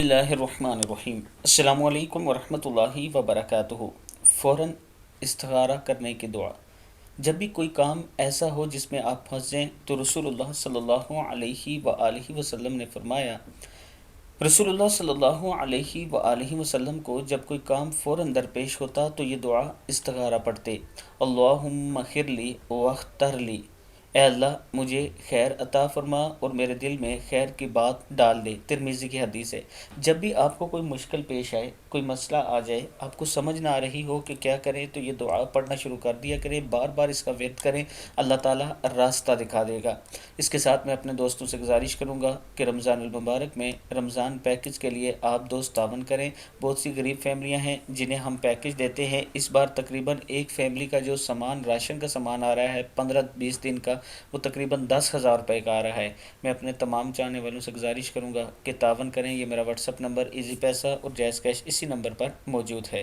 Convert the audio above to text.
اللہ الرحمن الرحیم۔ السلام علیکم ورحمۃ اللہ وبرکاتہ۔ فوراً استخارہ کرنے کی دعا۔ جب بھی کوئی کام ایسا ہو جس میں آپ پھنس جائیں تو رسول اللہ صلی اللہ علیہ وآلہ وسلم نے فرمایا، رسول اللہ صلی اللہ علیہ وآلہ وسلم کو جب کوئی کام فوراً درپیش ہوتا تو یہ دعا استخارہ پڑھتے: اللہم اغفر لی واختر لی، اے اللہ مجھے خیر عطا فرما اور میرے دل میں خیر کی بات ڈال دے۔ ترمذی کی حدیث ہے۔ جب بھی آپ کو کوئی مشکل پیش آئے، کوئی مسئلہ آ جائے، آپ کو سمجھ نہ آ رہی ہو کہ کیا کریں، تو یہ دعا پڑھنا شروع کر دیا کریں، بار بار اس کا ورد کریں، اللہ تعالیٰ راستہ دکھا دے گا۔ اس کے ساتھ میں اپنے دوستوں سے گزارش کروں گا کہ رمضان المبارک میں رمضان پیکج کے لیے آپ دوست تعاون کریں۔ بہت سی غریب فیملیاں ہیں جنہیں ہم پیکج دیتے ہیں۔ اس بار تقریباً ایک فیملی کا جو سامان، راشن کا سامان آ رہا ہے 15-20 دن کا، وہ تقریباً 10,000 روپے کا آ رہا ہے۔ میں اپنے تمام چاہنے والوں سے گزارش کروں گا کہ تعاون کریں۔ یہ میرا واٹس ایپ نمبر ایزی پیسہ اور جائز کیش اسی نمبر پر موجود ہے۔